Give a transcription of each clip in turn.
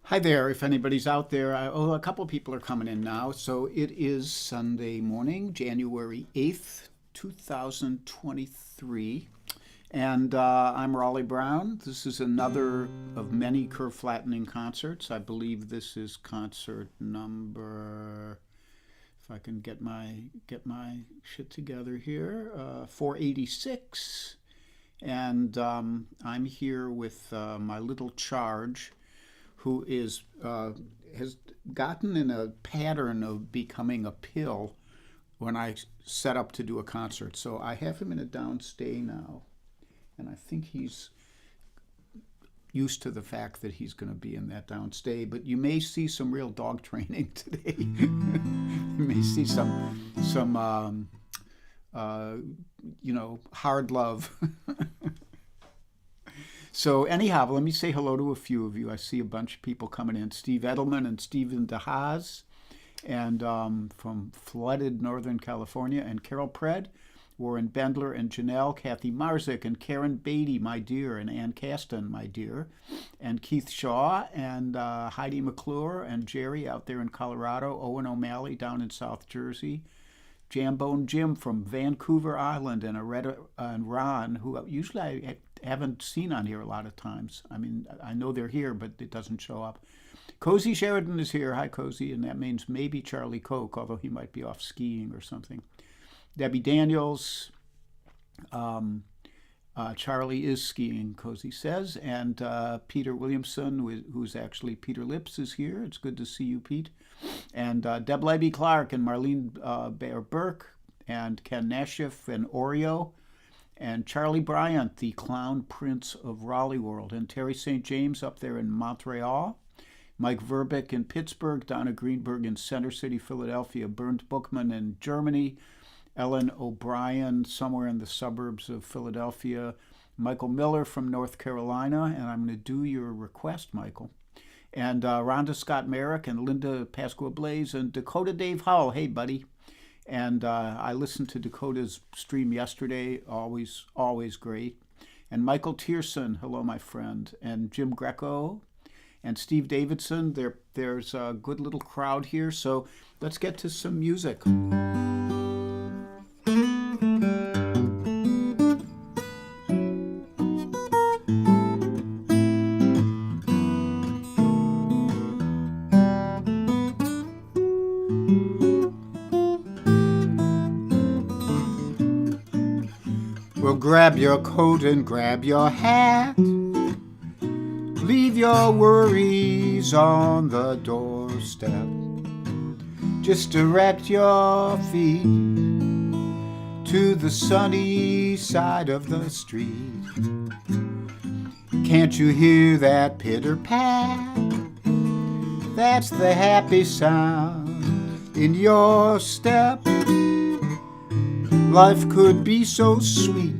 Hi there, if anybody's out there. A couple people are coming in now. So it is Sunday morning, January 8th, 2023. And I'm Raleigh Brown. This is another of many curve flattening concerts. I believe this is concert number, if I can get my shit together here, 486. And I'm here with my little charge who has gotten in a pattern of becoming a pill when I set up to do a concert. So I have him in a downstay now, and I think he's used to the fact that he's going to be in that downstay. But you may see some real dog training today. You may see some hard love. So anyhow, let me say hello to a few of you. I see a bunch of people coming in. Steve Edelman and Stephen DeHaas, and from flooded Northern California, and Carol Pred, Warren Bendler and Janelle, Kathy Marzik and Karen Beatty, my dear, and Ann Caston, my dear, and Keith Shaw and Heidi McClure and Jerry out there in Colorado, Owen O'Malley down in South Jersey, Jambone Jim from Vancouver Island, and Aretta and Ron, who usually I haven't seen on here a lot of times. I mean, I know they're here, but it doesn't show up. Cozy Sheridan is here. Hi, Cozy, and that means maybe Charlie Koch, although he might be off skiing or something. Debbie Daniels. Charlie is skiing, Cozy says, and Peter Williamson, who's actually Peter Lips, is here. It's good to see you, Pete. And Deb Levy Clark and Marlene Bear Burke and Ken Nashif and Oreo and Charlie Bryant, the clown prince of Raleigh World, and Terry St. James up there in Montreal, Mike Verbeck in Pittsburgh, Donna Greenberg in Center City, Philadelphia, Bernd Bookman in Germany, Ellen O'Brien somewhere in the suburbs of Philadelphia, Michael Miller from North Carolina, and I'm going to do your request, Michael, and Rhonda Scott Merrick and Linda Pasqua Blaze and Dakota Dave Hull. Hey, buddy. And I listened to Dakota's stream yesterday, always great. And Michael Tierson, hello, my friend. And Jim Greco and Steve Davidson. There's a good little crowd here, so let's get to some music. Well, grab your coat and grab your hat. Leave your worries on the doorstep. Just direct your feet to the sunny side of the street. Can't you hear that pitter-pat? That's the happy sound in your step. Life could be so sweet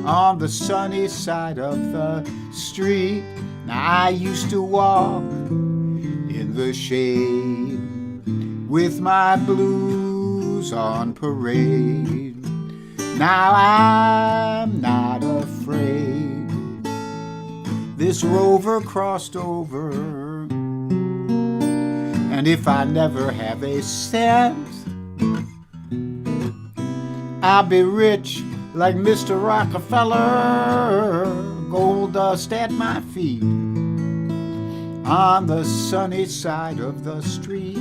on the sunny side of the street. Now I used to walk in the shade with my blues on parade. Now I'm not afraid. This rover crossed over, and if I never have a cent, I'll be rich like Mr. Rockefeller, gold dust at my feet on the sunny side of the street.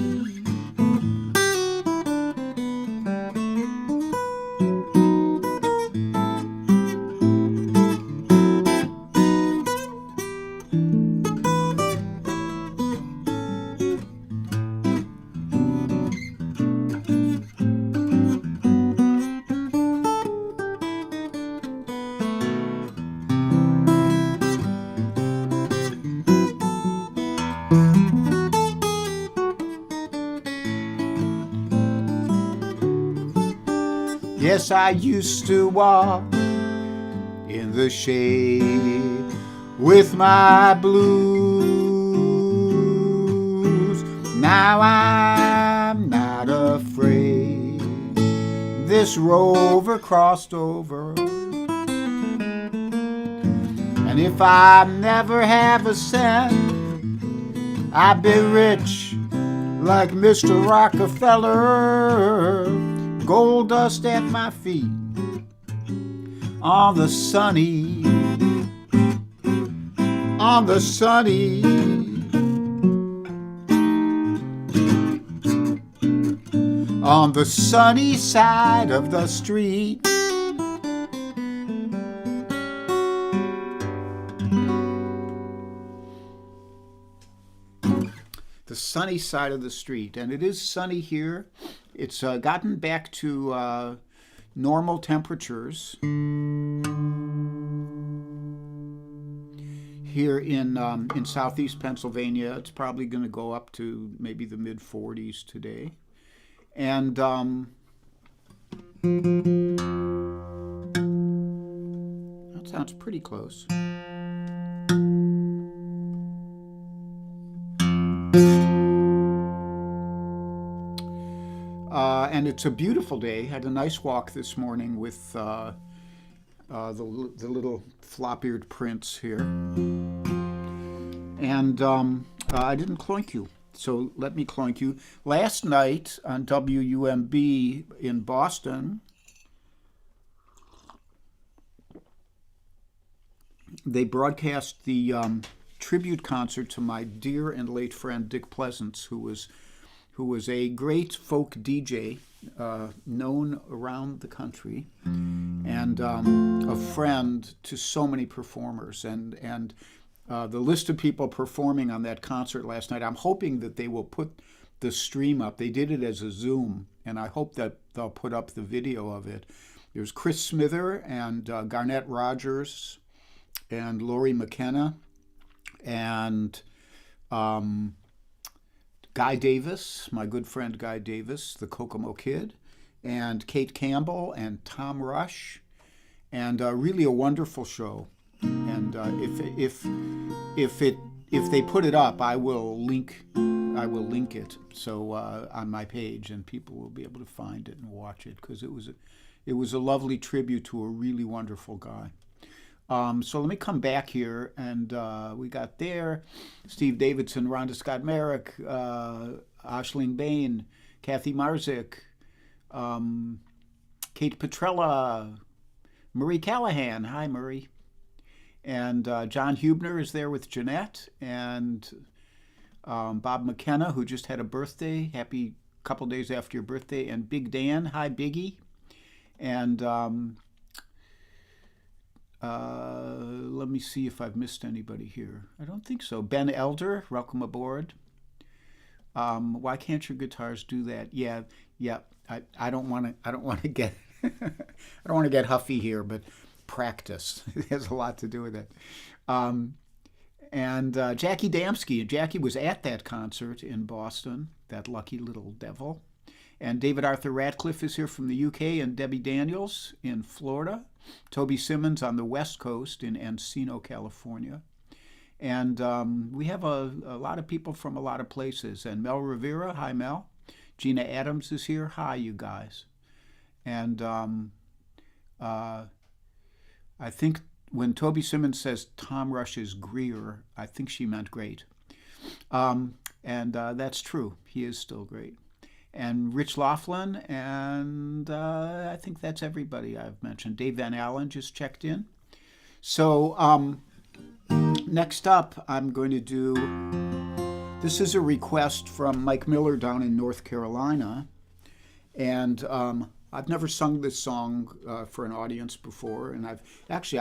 Yes, I used to walk in the shade with my blues. Now I'm not afraid. This rover crossed over, and if I never have a cent, I'd be rich like Mr. Rockefeller, gold dust at my feet on the sunny, on the sunny, on the sunny side of the street. The sunny side of the street, and it is sunny here. It's gotten back to normal temperatures here in southeast Pennsylvania. It's probably going to go up to maybe the mid 40s today, and that sounds pretty close. And it's a beautiful day. Had a nice walk this morning with the little flop-eared prince here. And I didn't cloink you, so let me cloink you. Last night on WUMB in Boston, they broadcast the tribute concert to my dear and late friend Dick Pleasance, who was a great folk DJ known around the country, and a friend to so many performers. And the list of people performing on that concert last night, I'm hoping that they will put the stream up. They did it as a Zoom, and I hope that they'll put up the video of it. There's Chris Smither and Garnett Rogers and Laurie McKenna and Guy Davis, my good friend Guy Davis, the Kokomo Kid, and Kate Campbell and Tom Rush, and really a wonderful show. And if they put it up, I will link it so on my page, and people will be able to find it and watch it, because it was a lovely tribute to a really wonderful guy. So let me come back here, and we got there Steve Davidson, Rhonda Scott Merrick, Aisling Bain, Kathy Marzik, Kate Petrella, Marie Callahan. Hi, Marie. And John Hubner is there with Jeanette, and Bob McKenna, who just had a birthday. Happy couple days after your birthday. And Big Dan. Hi, Biggie. And let me see if I've missed anybody here. I don't think so. Ben Elder, welcome aboard. Why can't your guitars do that? Yeah. I don't want to get I don't want to get huffy here, but practice has a lot to do with it. And Jackie Damsky. Jackie was at that concert in Boston. That lucky little devil. And David Arthur Ratcliffe is here from the UK, and Debbie Daniels in Florida. Toby Simmons on the West Coast in Encino, California. And we have a lot of people from a lot of places. And Mel Rivera, hi Mel. Gina Adams is here, hi you guys. And I think when Toby Simmons says Tom Rush is Greer, I think she meant great. And that's true, he is still great. And Rich Laughlin, and I think that's everybody I've mentioned. Dave Van Allen just checked in. So next up, I'm going to do, this is a request from Mike Miller down in North Carolina. And I've never sung this song for an audience before. And I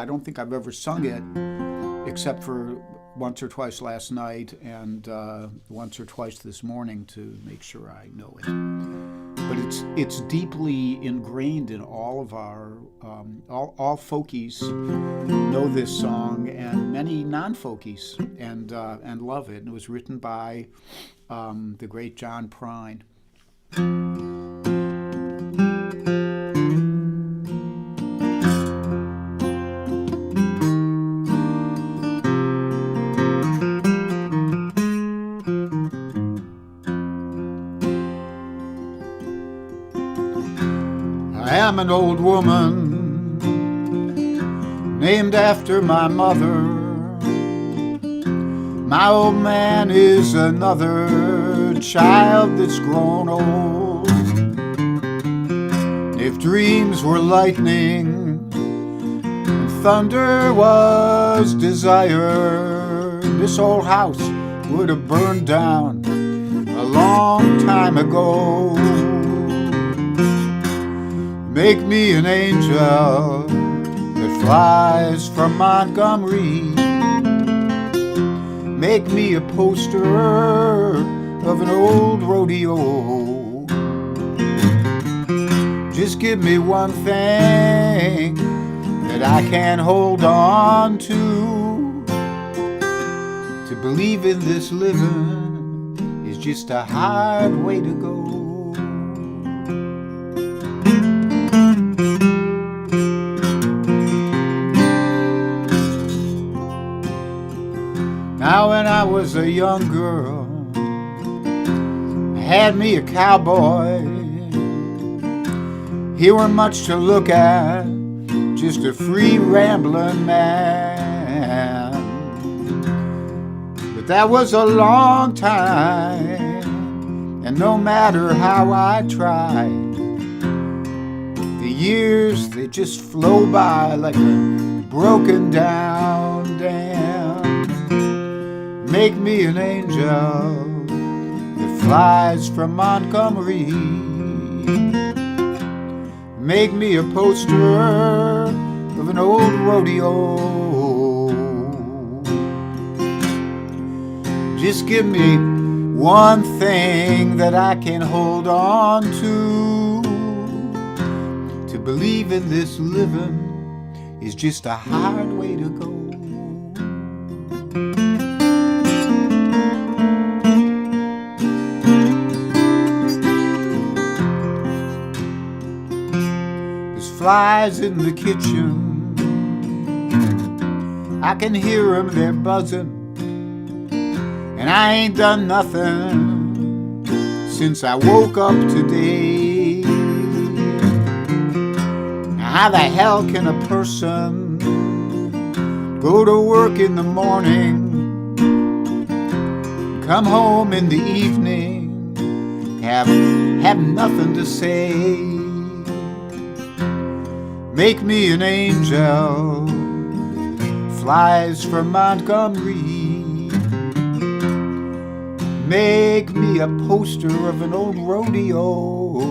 don't think I've ever sung it except for once or twice last night and once or twice this morning to make sure I know it. But it's deeply ingrained in all of our, all folkies know this song, and many non-folkies and love it. And it was written by the great John Prine. I am an old woman named after my mother. My old man is another child that's grown old. If dreams were lightning and thunder was desire, this old house would have burned down a long time ago. Make me an angel that flies from Montgomery. Make me a poster of an old rodeo. Just give me one thing that I can hold on to. To believe in this living is just a hard way to go. Now when I was a young girl, I had me a cowboy. He were much to look at, just a free rambling man. But that was a long time, and no matter how I tried, the years, they just flow by like a broken down dam. Make me an angel that flies from Montgomery. Make me a poster of an old rodeo. Just give me one thing that I can hold on to. To believe in this living is just a hard way to go. Flies in the kitchen, I can hear them, they're buzzing, and I ain't done nothing since I woke up today. Now how the hell can a person go to work in the morning, come home in the evening, have nothing to say? Make me an angel that flies from Montgomery. Make me a poster of an old rodeo.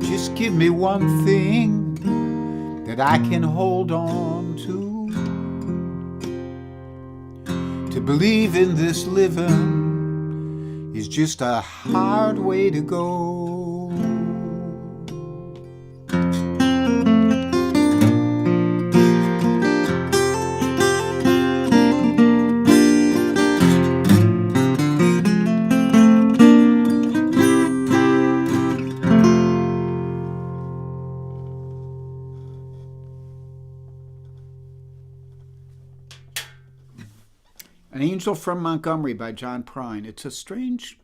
Just give me one thing that I can hold on to. To believe in this living is just a hard way to go. An Angel from Montgomery by John Prine. It's a strange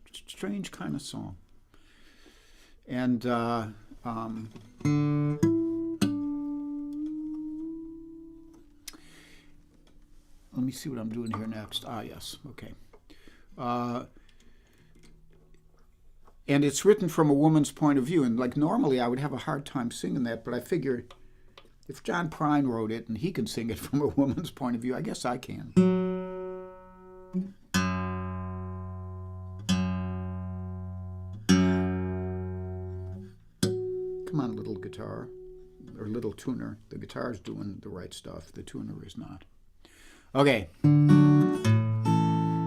kind of song. And let me see what I'm doing here next. Yes, okay. And it's written from a woman's point of view. And like normally I would have a hard time singing that, but I figure if John Prine wrote it and he can sing it from a woman's point of view, I guess I can. Come on, little guitar, or little tuner. The guitar's doing the right stuff. The tuner is not. Okay.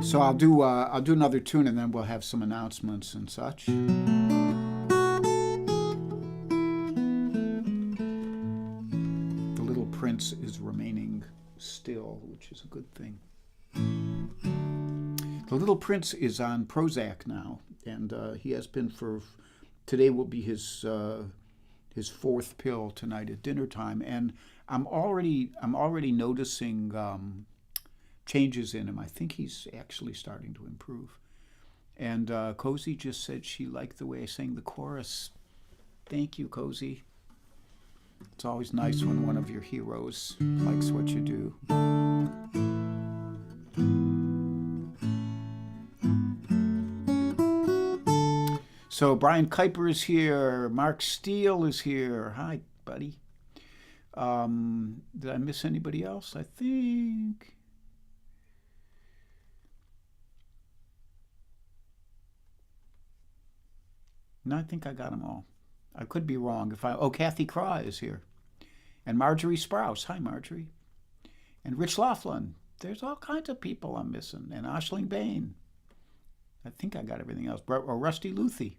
So I'll do another tune, and then we'll have some announcements and such. The Little Prince is remaining still, which is a good thing. The Little Prince is on Prozac now, and he has been for. Today will be his fourth pill tonight at dinner time, and I'm already noticing changes in him. I think he's actually starting to improve. And Cozy just said she liked the way I sang the chorus. Thank you, Cozy. It's always nice when one of your heroes likes what you do. So Brian Kuiper is here. Mark Steele is here. Hi, buddy. Did I miss anybody else? I think. No, I think I got them all. I could be wrong. Kathy Craw is here. And Marjorie Sprouse. Hi, Marjorie. And Rich Laughlin. There's all kinds of people I'm missing. And Aisling Bain. I think I got everything else. Or Rusty Luthi.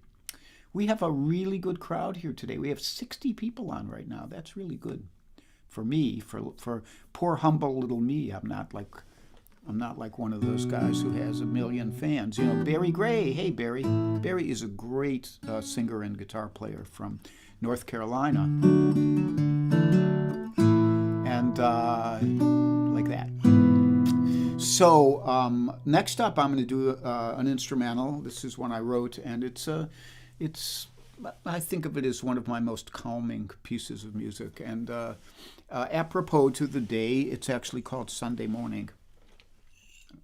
We have a really good crowd here today. We have 60 people on right now. That's really good. For me, for poor humble little me. I'm not like one of those guys who has a million fans. You know, Barry Gray. Hey, Barry. Barry is a great singer and guitar player from North Carolina. And like that. So next up, I'm going to do an instrumental. This is one I wrote, and it's I think of it as one of my most calming pieces of music. And apropos to the day, it's actually called Sunday Morning.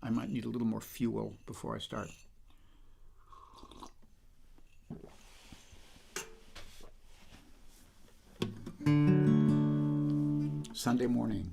I might need a little more fuel before I start. Sunday Morning.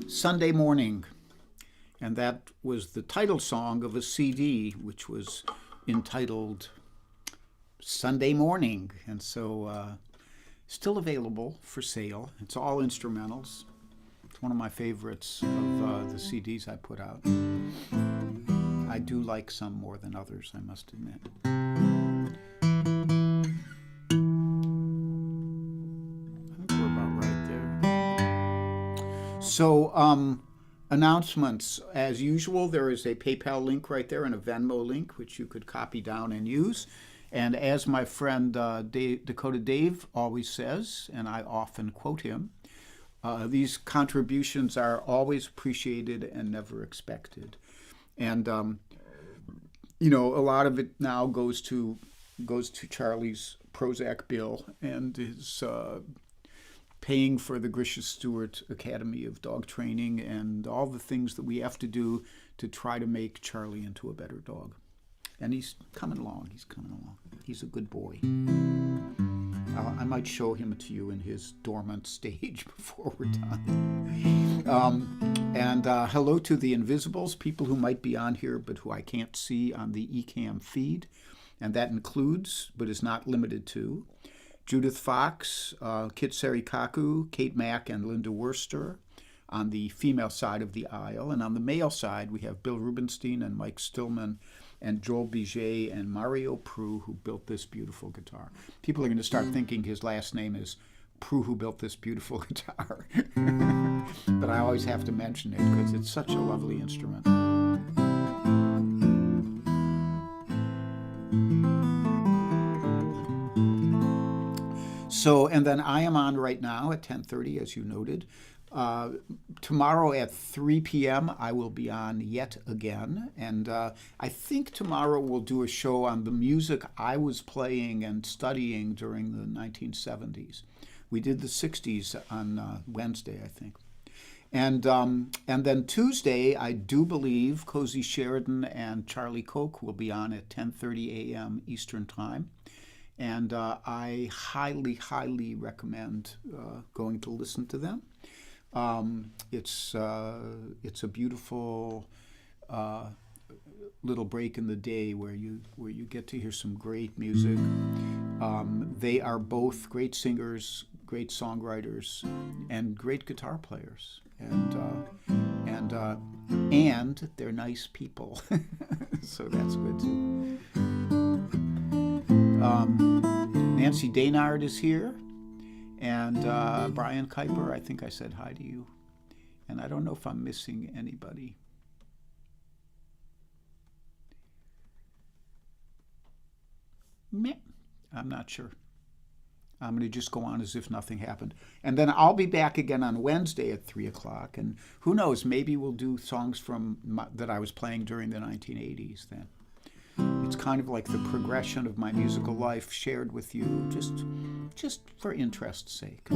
Sunday Morning, and that was the title song of a CD which was entitled Sunday Morning, and so still available for sale. It's all instrumentals. It's one of my favorites of the CDs I put out. I do like some more than others, I must admit. So, announcements. As usual, there is a PayPal link right there and a Venmo link, which you could copy down and use. And as my friend Dakota Dave always says, and I often quote him, these contributions are always appreciated and never expected. And, you know, a lot of it now goes to Charlie's Prozac bill and his paying for the Grisha Stewart Academy of Dog Training and all the things that we have to do to try to make Charlie into a better dog. And he's coming along. He's coming along. He's a good boy. I might show him to you in his dormant stage before we're done. And hello to the Invisibles, people who might be on here but who I can't see on the eCam feed. And that includes, but is not limited to, Judith Fox, Kit Serikaku, Kate Mack, and Linda Worster on the female side of the aisle. And on the male side, we have Bill Rubenstein and Mike Stillman and Joel Biget and Mario Prue, who built this beautiful guitar. People are going to start thinking his last name is Prue, who built this beautiful guitar. But I always have to mention it because it's such a lovely instrument. So, and then I am on right now at 10:30, as you noted. Tomorrow at 3 p.m. I will be on yet again, and I think tomorrow we'll do a show on the music I was playing and studying during the 1970s. We did the 60s on Wednesday, I think. And then Tuesday, I do believe Cozy Sheridan and Charlie Koch will be on at 10:30 a.m. Eastern Time. And I highly, highly recommend going to listen to them. It's a beautiful little break in the day where you get to hear some great music. They are both great singers, great songwriters, and great guitar players. And they're nice people, so that's good too. Nancy Daynard is here, and Brian Kuiper. I think I said hi to you, and I don't know if I'm missing anybody. Meh. I'm not sure. I'm going to just go on as if nothing happened. And then I'll be back again on Wednesday at 3 o'clock. And who knows, maybe we'll do songs that I was playing during the 1980s then. It's kind of like the progression of my musical life shared with you, just for interest's sake.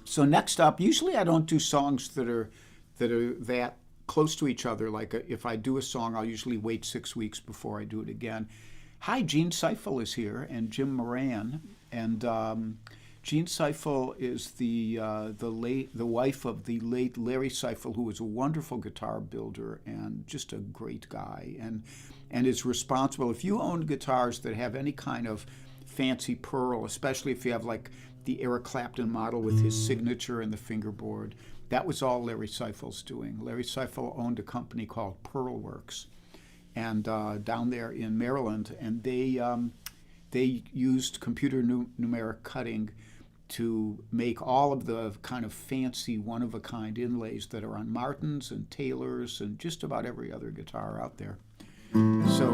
So next up, usually I don't do songs that are that close to each other. Like if I do a song, I'll usually wait 6 weeks before I do it again. Hi, Gene Seifel is here, and Jim Moran, and Gene Seifel is the wife of the late Larry Seifel, who was a wonderful guitar builder and just a great guy, and is responsible. If you own guitars that have any kind of fancy pearl, especially if you have like the Eric Clapton model with his signature and the fingerboard, that was all Larry Seifel's doing. Larry Seifel owned a company called Pearl Works, and down there in Maryland, and they used computer numeric cutting to make all of the kind of fancy one-of-a-kind inlays that are on Martins and Taylors and just about every other guitar out there. So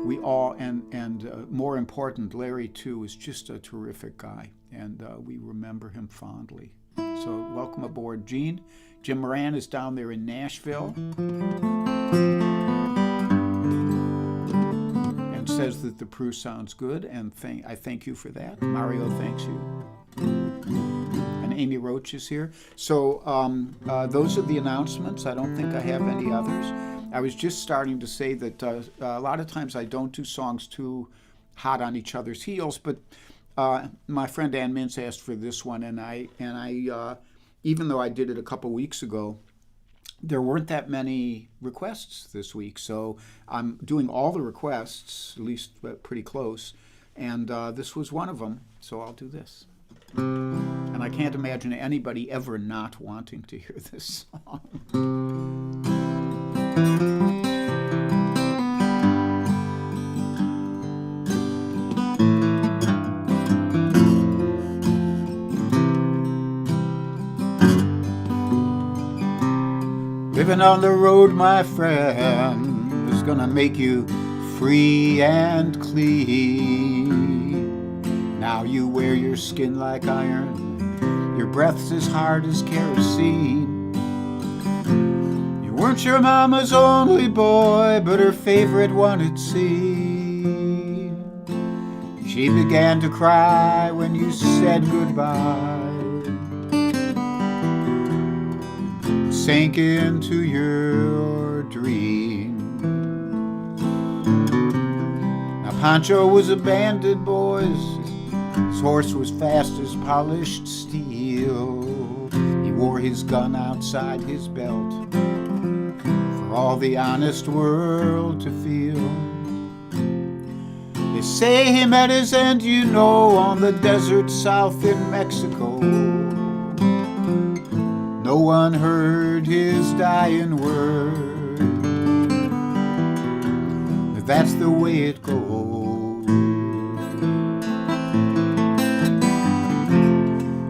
we all, and more important, Larry too is just a terrific guy, and we remember him fondly. So welcome aboard, Gene. Jim Moran is down there in Nashville. Says that the Prue sounds good, and I thank you for that. Mario thanks you. And Amy Roach is here. So those are the announcements. I don't think I have any others. I was just starting to say that a lot of times I don't do songs too hot on each other's heels, but my friend Ann Mintz asked for this one, and I even though I did it a couple weeks ago, there weren't that many requests this week, so I'm doing all the requests, at least pretty close, and this was one of them, so I'll do this. And I can't imagine anybody ever not wanting to hear this song. Living on the road, my friend, is gonna make you free and clean. Now you wear your skin like iron, your breath's as hard as kerosene. You weren't your mama's only boy, but her favorite one it seemed. She began to cry when you said goodbye. sank into your dream. Now Pancho was a bandit, boys. His horse was fast as polished steel. He wore his gun outside his belt for all the honest world to feel. They say he met his end, you know, on the desert south in Mexico. No one heard his dying word, but that's the way it goes.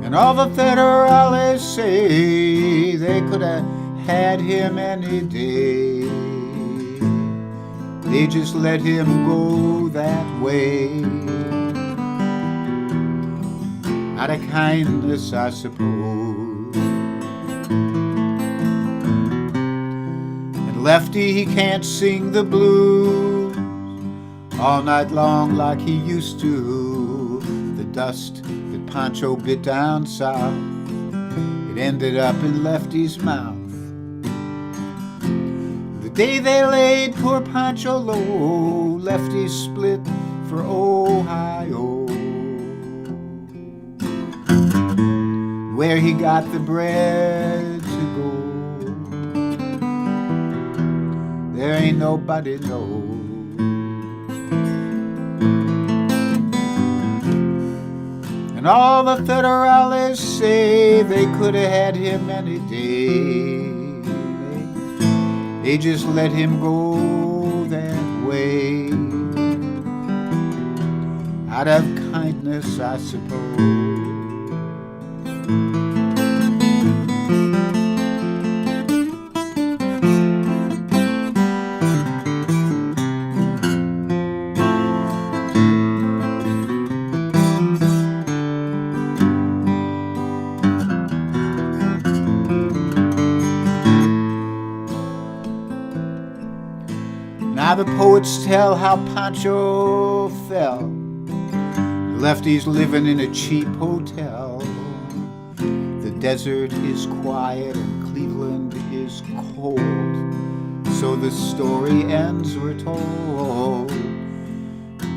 And all the federales say they could have had him any day. They just let him go that way, out of kindness, I suppose. And Lefty, he can't sing the blues all night long like he used to. The dust that Pancho bit down south, it ended up in Lefty's mouth. The day they laid poor Pancho low, Lefty split for Ohio, where he got the bread to go. There ain't nobody knows. And all the federales say they could have had him any day. They just let him go that way, out of kindness, I suppose. Now the poets tell how Pancho fell. Lefty's living in a cheap hotel. The desert is quiet and Cleveland is cold. So the story ends, we're told.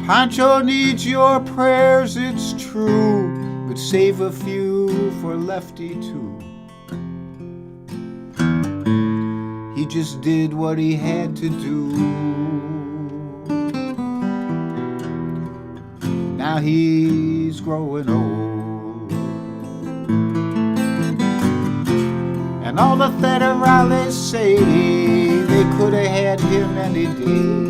Pancho needs your prayers, it's true, but save a few for Lefty too. He just did what he had to do. Now he's growing old. And all the federales say they could have had him any day.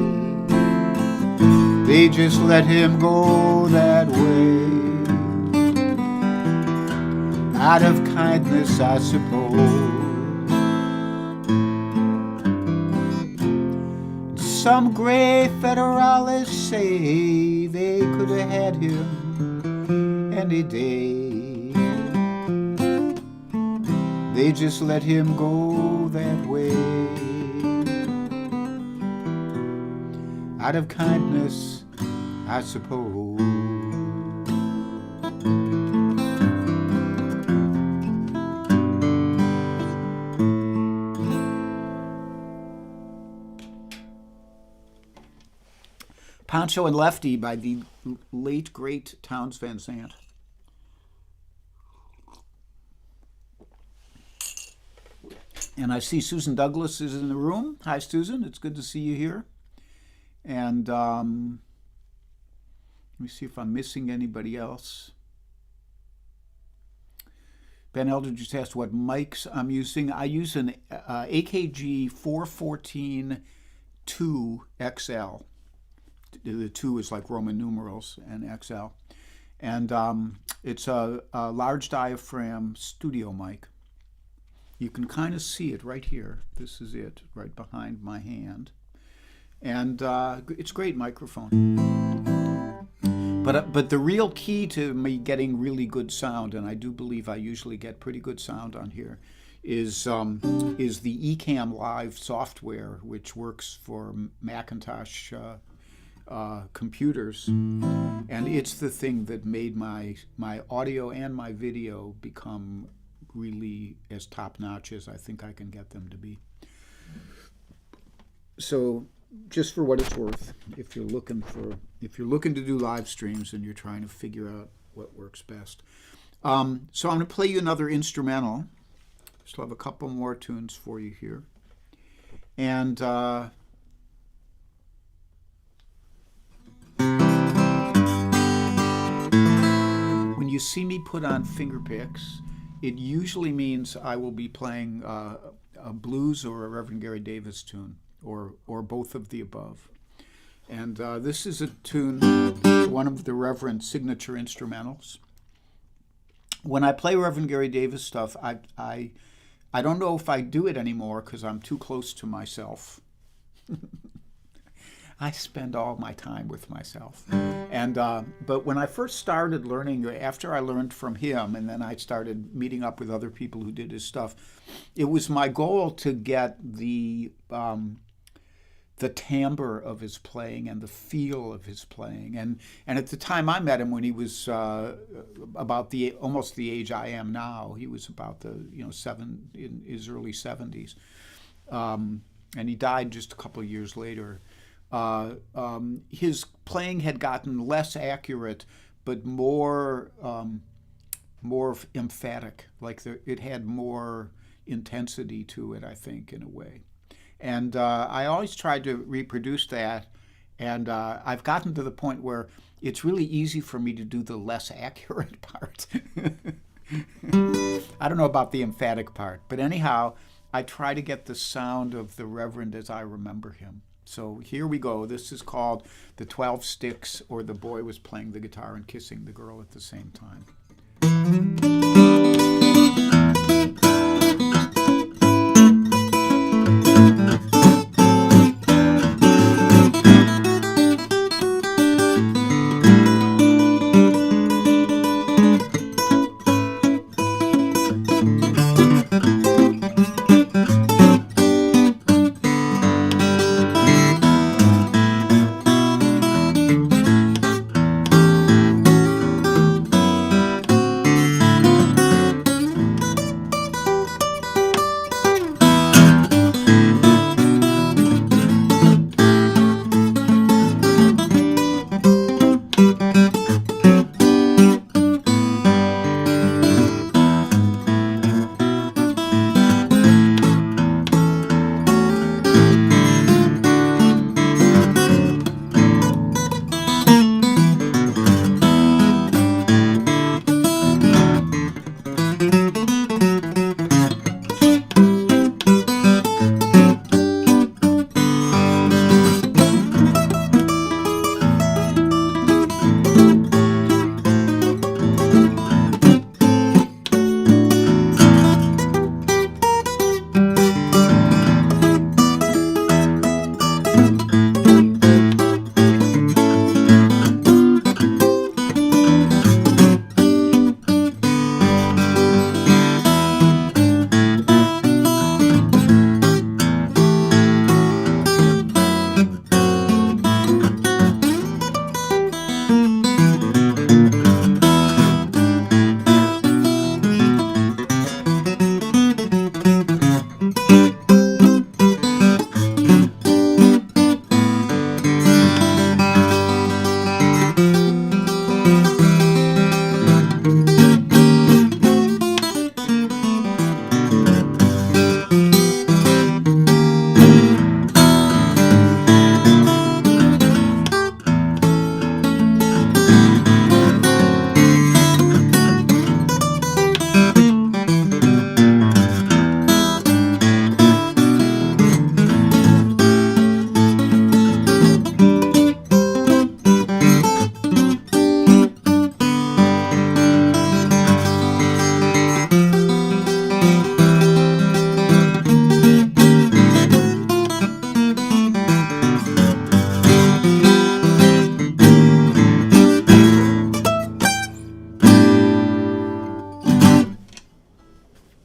They just let him go that way, out of kindness, I suppose. Some gray federales say they could have had him any day. They just let him go that way, out of kindness, I suppose. Pancho and Lefty by the late, great Townes Van Zandt. And I see Susan Douglas is in the room. Hi, Susan. It's good to see you here. And let me see if I'm missing anybody else. Ben Elder just asked what mics I'm using. I use an AKG 414 2XL. The 2 is like Roman numerals and XL. And it's a large diaphragm studio mic. You can kind of see it right here. This is it, right behind my hand. And it's a great microphone. But the real key to me getting really good sound, and I do believe I usually get pretty good sound on here, is the Ecamm Live software, which works for Macintosh computers, and it's the thing that made my audio and my video become really as top-notch as I think I can get them to be. So just for what it's worth, if you're looking to do live streams and you're trying to figure out what works best. So I'm going to play you another instrumental. Still have a couple more tunes for you here. And when you see me put on finger picks, it usually means I will be playing a blues or a Reverend Gary Davis tune, or both of the above. And this is a tune, one of the Reverend's signature instrumentals. When I play Reverend Gary Davis stuff, I don't know if I do it anymore because I'm too close to myself. I spend all my time with myself. And but when I first started learning, after I learned from him, and then I started meeting up with other people who did his stuff, it was my goal to get the timbre of his playing and the feel of his playing. And at the time I met him, when he was about almost the age I am now, he was about in his early 70s, and he died just a couple of years later. His playing had gotten less accurate, but more emphatic. Like it had more intensity to it, I think, in a way. And I always tried to reproduce that, and I've gotten to the point where it's really easy for me to do the less accurate part. I don't know about the emphatic part, but anyhow, I try to get the sound of the Reverend as I remember him. So here we go. This is called The 12 Sticks, or The Boy Was Playing the Guitar and Kissing the Girl at the Same Time.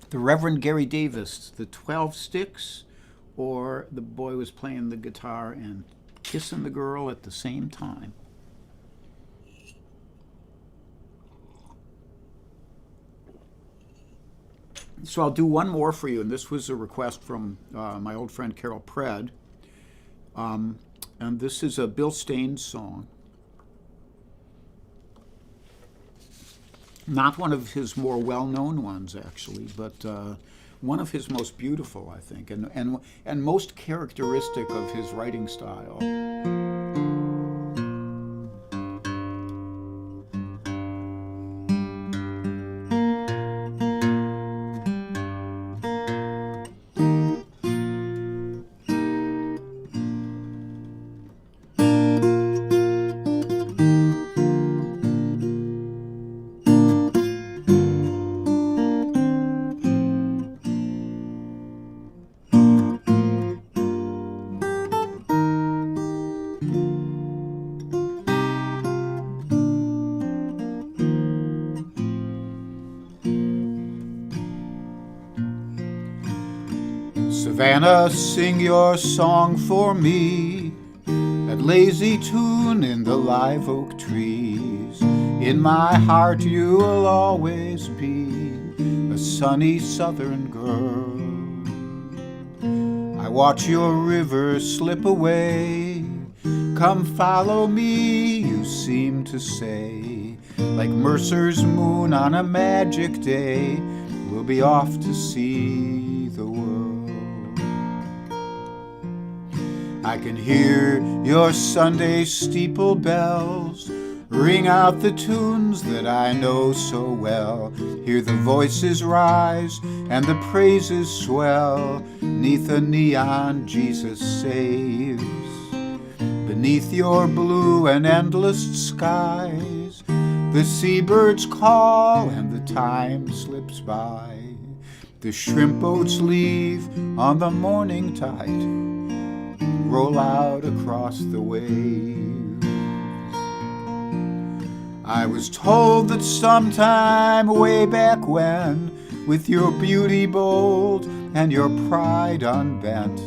The Reverend Gary Davis, The 12 Sticks, or The Boy Was Playing the Guitar and Kissing the Girl at the Same Time. So I'll do one more for you, and this was a request from my old friend Carol Pred. And this is a Bill Staines song. Not one of his more well-known ones, actually, but one of his most beautiful, I think, and most characteristic of his writing style. Savannah, sing your song for me, that lazy tune in the live oak trees. In my heart you'll always be a sunny southern girl. I watch your river slip away. Come follow me, you seem to say. Like Mercer's moon on a magic day, we'll be off to see the world. I can hear your Sunday steeple bells ring out the tunes that I know so well. Hear the voices rise and the praises swell. 'Neath a neon Jesus saves. Beneath your blue and endless skies, the seabirds call and the time slips by. The shrimp boats leave on the morning tide, roll out across the waves. I was told that sometime way back when, with your beauty bold and your pride unbent,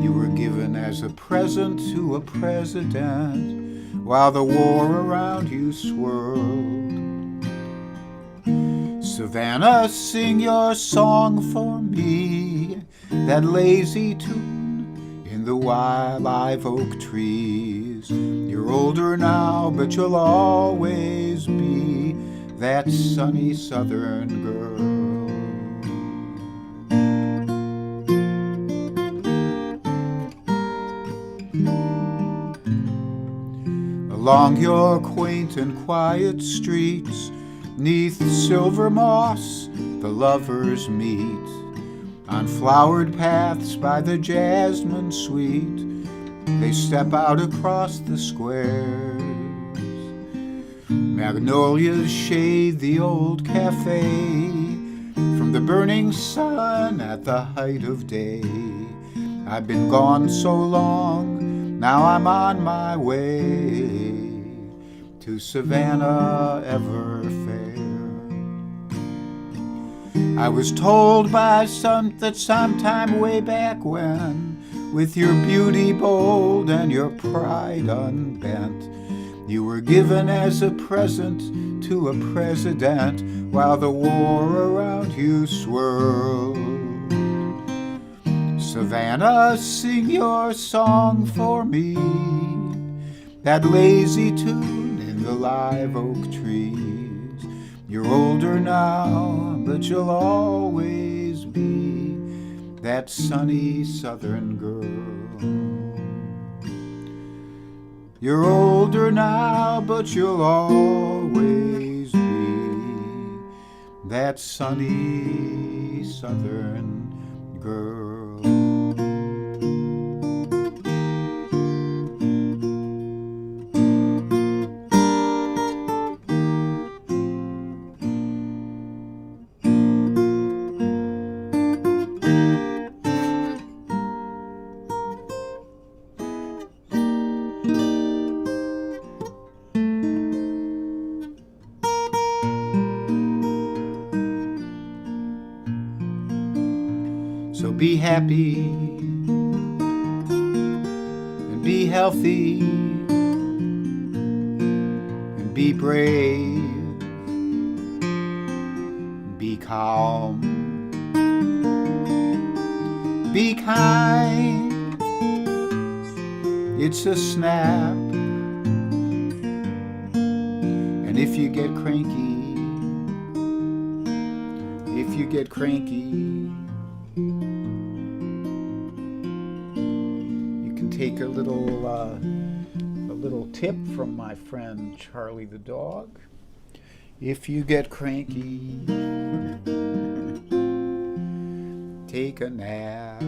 you were given as a present to a president while the war around you swirled. Savannah, sing your song for me, that lazy tune in the wild live oak trees. You're older now, but you'll always be that sunny southern girl. Along your quaint and quiet streets, 'neath silver moss, the lovers meet. On flowered paths by the jasmine sweet, they step out across the squares. Magnolias shade the old cafe from the burning sun at the height of day. I've been gone so long, now I'm on my way to Savannah ever fair. I was told by some that sometime way back when, with your beauty bold and your pride unbent, you were given as a present to a president while the war around you swirled. Savannah, sing your song for me, that lazy tune in the live oak trees. You're older now, but you'll always be that sunny southern girl. You're older now, but you'll always be that sunny southern girl. So be happy and be healthy and be brave and be calm Be kind, it's a snap. And if you get cranky, you can take a little tip from my friend Charlie the dog. If you get cranky, take a nap.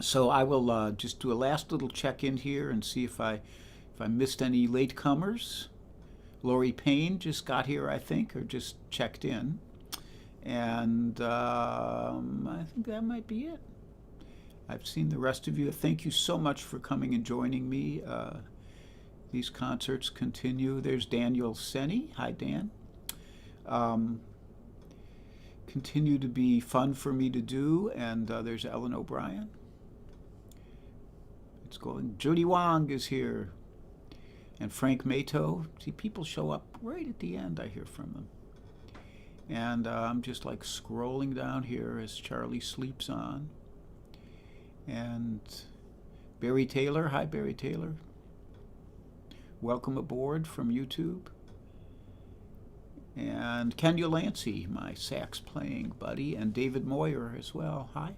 So I will just do a last little check-in here and see if I missed any latecomers. Lori Payne just got here, I think, or just checked in. And I think that might be it. I've seen the rest of you. Thank you so much for coming and joining me. These concerts continue. There's Daniel Senny. Hi, Dan. Continue to be fun for me to do. And there's Ellen O'Brien. It's going. Judy Wong is here. And Frank Mato. See, people show up right at the end. I hear from them. And I'm just like scrolling down here as Charlie sleeps on. And Barry Taylor. Hi, Barry Taylor. Welcome aboard from YouTube. And Kenya Lancy, my sax playing buddy, and David Moyer as well. Hi.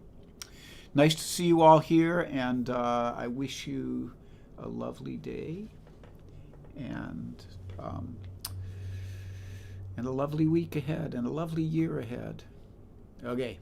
Nice to see you all here, and I wish you a lovely day and a lovely week ahead and a lovely year ahead. Okay.